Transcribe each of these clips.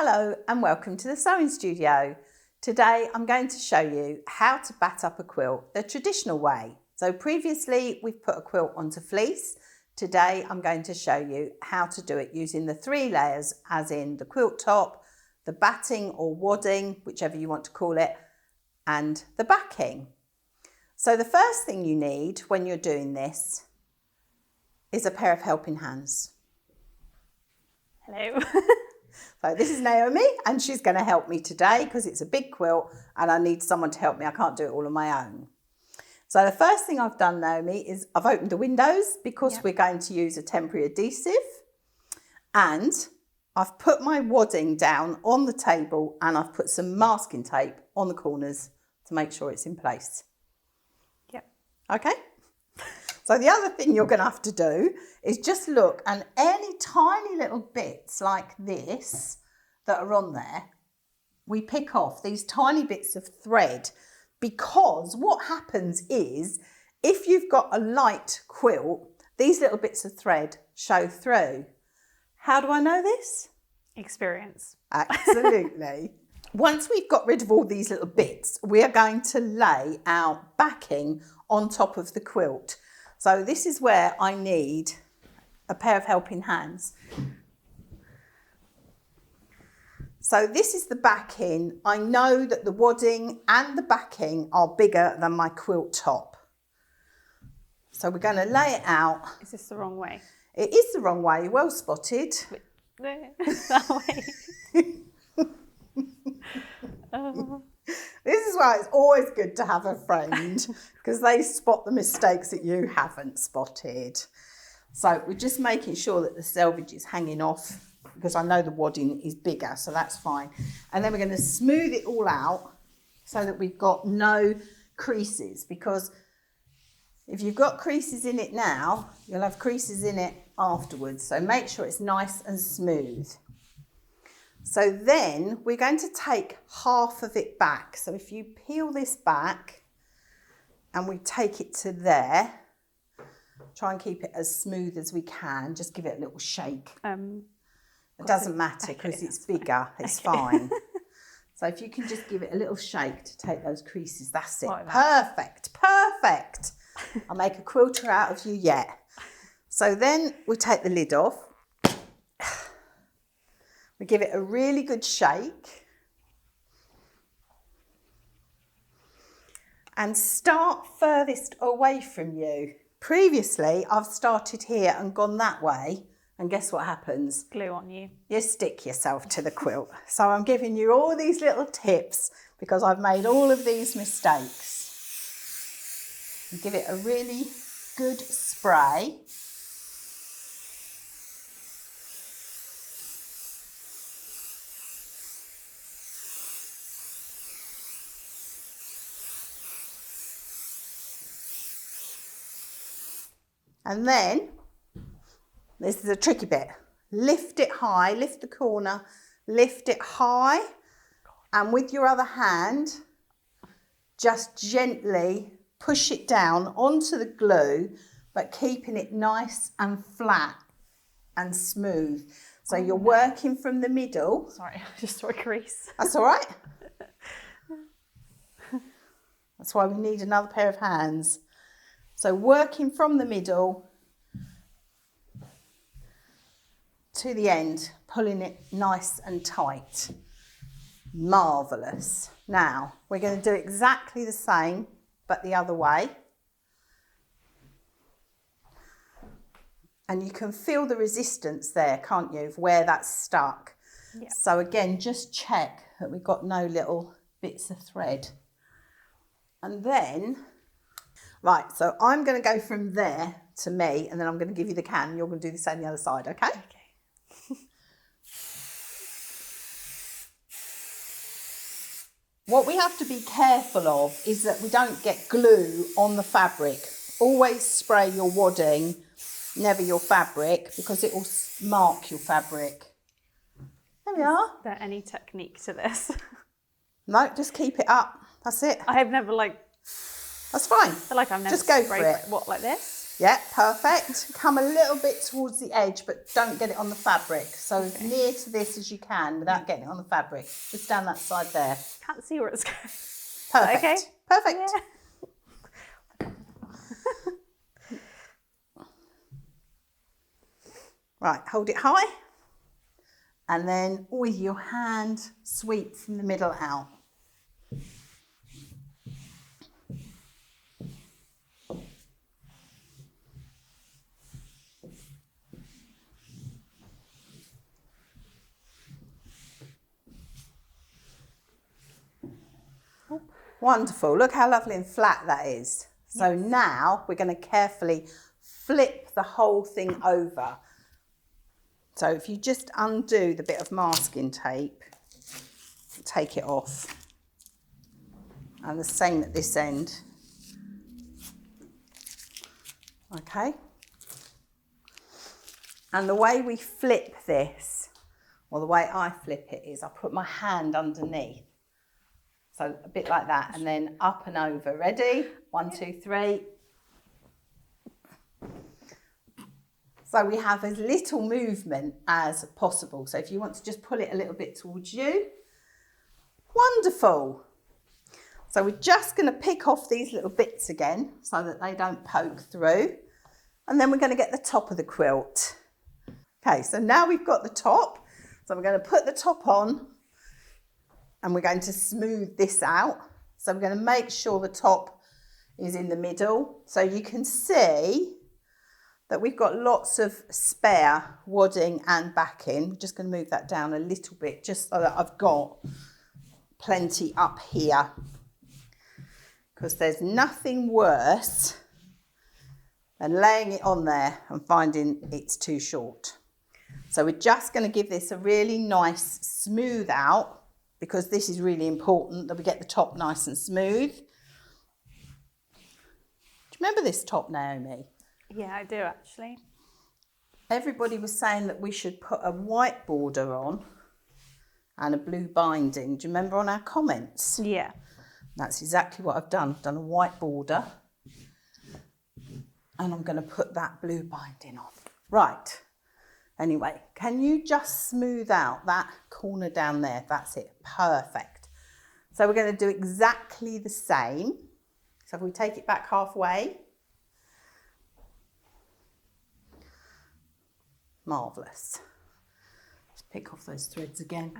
Hello and welcome to the sewing studio. Today I'm going to show you how to bat up a quilt the traditional way. So previously we've put a quilt onto fleece. Today I'm going to show you how to do it using the 3 layers, as in the quilt top, the batting or wadding, whichever you want to call it, and the backing. So the first thing you need when you're doing this is a pair of helping hands. Hello. So this is Naomi and she's going to help me today because it's a big quilt and I need someone to help me. I can't do it all on my own. So the first thing I've done, Naomi, is I've opened the windows because we're going to use a temporary adhesive, and I've put my wadding down on the table and I've put some masking tape on the corners to make sure it's in place. Yep. Okay. So the other thing you're going to have to do is just look, and any tiny little bits like this that are on there, we pick off these tiny bits of thread, because what happens is if you've got a light quilt, these little bits of thread show through. How do I know this? Experience. Absolutely. Once we've got rid of all these little bits, we are going to lay our backing on top of the quilt. So this is where I need a pair of helping hands. So this is the backing. I know that the wadding and the backing are bigger than my quilt top. So we're going to lay it out. Is this the wrong way? It is the wrong way, well spotted. That way. This is why it's always good to have a friend, because they spot the mistakes that you haven't spotted. So we're just making sure that the selvage is hanging off, because I know the wadding is bigger, so that's fine. And then we're going to smooth it all out so that we've got no creases, because if you've got creases in it now, you'll have creases in it afterwards. So make sure it's nice and smooth. So then we're going to take half of it back. So if you peel this back and we take it to there, try and keep it as smooth as we can. Just give it a little shake. It doesn't matter because it's bigger. It's fine. So if you can just give it a little shake to take those creases, that's it. Like that. Perfect. I'll make a quilter out of you yet. So then we take the lid off. We give it a really good shake and start furthest away from you. Previously, I've started here and gone that way, and guess what happens? Glue on you. You stick yourself to the quilt. So I'm giving you all these little tips because I've made all of these mistakes. And give it a really good spray. And then, this is a tricky bit. Lift it high, lift the corner, lift it high, and with your other hand, just gently push it down onto the glue, but keeping it nice and flat and smooth. So you're working from the middle. Sorry, I just saw a crease. That's all right. That's why we need another pair of hands. So working from the middle to the end, pulling it nice and tight. Marvellous. Now, we're going to do exactly the same, but the other way. And you can feel the resistance there, can't you, of where that's stuck. Yeah. So again, just check that we've got no little bits of thread. And then, right, so I'm going to go from there to me, and then I'm going to give you the can, and you're going to do the same the other side, okay? Okay. What we have to be careful of is that we don't get glue on the fabric. Always spray your wadding, never your fabric, because it will mark your fabric. There we are. Is there any technique to this? No, just keep it up. That's it. I have never That's fine. I feel like I've never Just go for sprayed it. What, like this? Yeah, perfect. Come a little bit towards the edge, but don't get it on the fabric. So as near to this as you can without getting it on the fabric. Just down that side there. Can't see where it's going. Perfect. Okay. Perfect. Yeah. Right, hold it high. And then with your hand, sweep from the middle out. Wonderful. Look how lovely and flat that is. So now we're going to carefully flip the whole thing over. So if you just undo the bit of masking tape, take it off. And the same at this end. Okay. And the way we flip this, or the way I flip it, is I put my hand underneath. So a bit like that, and then up and over. Ready? 1, 2, 3. So we have as little movement as possible. So if you want to just pull it a little bit towards you. Wonderful. So we're just going to pick off these little bits again so that they don't poke through. And then we're going to get the top of the quilt. Okay, so now we've got the top. So we're going to put the top on and we're going to smooth this out. So we're going to make sure the top is in the middle. So you can see that we've got lots of spare wadding and backing. We're just going to move that down a little bit just so that I've got plenty up here. Because there's nothing worse than laying it on there and finding it's too short. So we're just going to give this a really nice smooth out, because this is really important that we get the top nice and smooth. Do you remember this top, Naomi? Yeah, I do actually. Everybody was saying that we should put a white border on and a blue binding. Do you remember on our comments? Yeah. That's exactly what I've done. I've done a white border and I'm going to put that blue binding on. Right. Anyway, can you just smooth out that corner down there? That's it. Perfect. So we're going to do exactly the same. So if we take it back halfway. Marvellous. Let's pick off those threads again.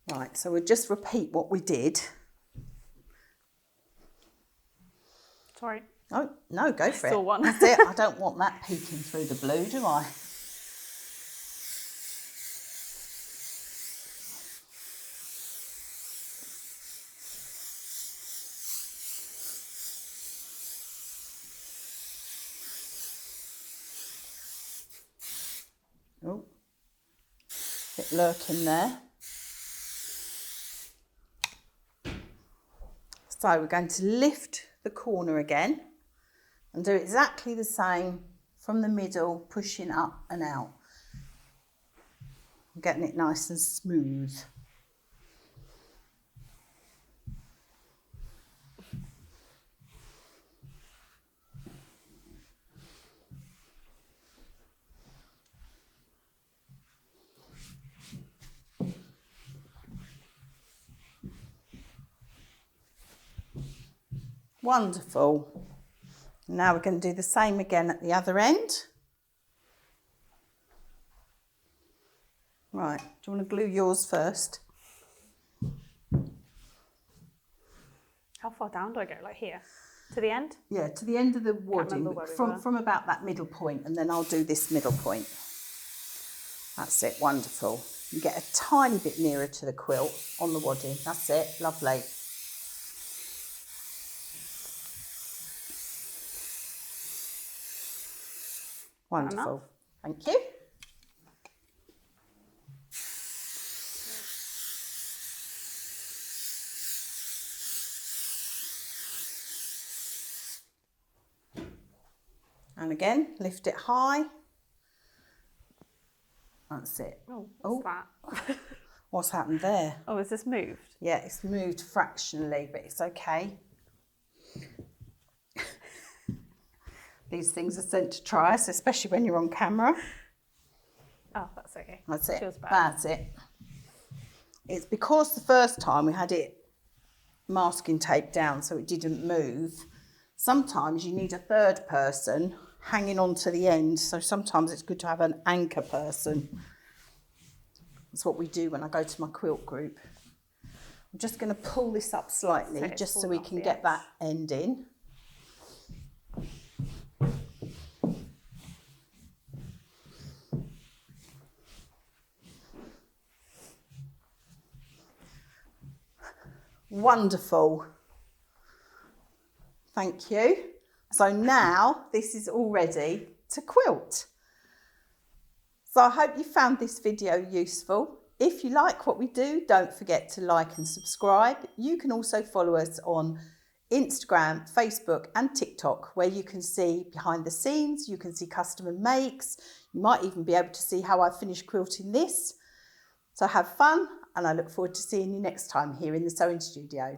Right, so we'll just repeat what we did. Sorry. Oh, no, go for it. Saw one. That's it. I don't want that peeking through the blue, do I? Oh, bit lurking there. So we're going to lift the corner again and do exactly the same from the middle, pushing up and out. Getting it nice and smooth. Wonderful. Now we're going to do the same again at the other end. Right, do you want to glue yours first? How far down do I go? Like here? To the end? Yeah, to the end of the wadding, remember where we were. from about that middle point, and then I'll do this middle point. That's it, wonderful. You get a tiny bit nearer to the quilt on the wadding. That's it, lovely. Wonderful. Thank you. And again, lift it high. That's it. Oh, what's that? What's happened there? Oh, is this moved? Yeah, it's moved fractionally, but it's okay. These things are sent to try us, especially when you're on camera. Oh, that's okay. That's it. Feels bad. That's it. It's because the first time we had it masking tape down so it didn't move. Sometimes you need a third person hanging on to the end, so sometimes it's good to have an anchor person. That's what we do when I go to my quilt group. I'm just going to pull this up slightly just so we can get that end in. Wonderful. Thank you. So now this is all ready to quilt. So I hope you found this video useful. If you like what we do, don't forget to like and subscribe. You can also follow us on Instagram, Facebook and TikTok, where you can see behind the scenes, you can see customer makes, you might even be able to see how I finish quilting this. So have fun, and I look forward to seeing you next time here in the sewing studio.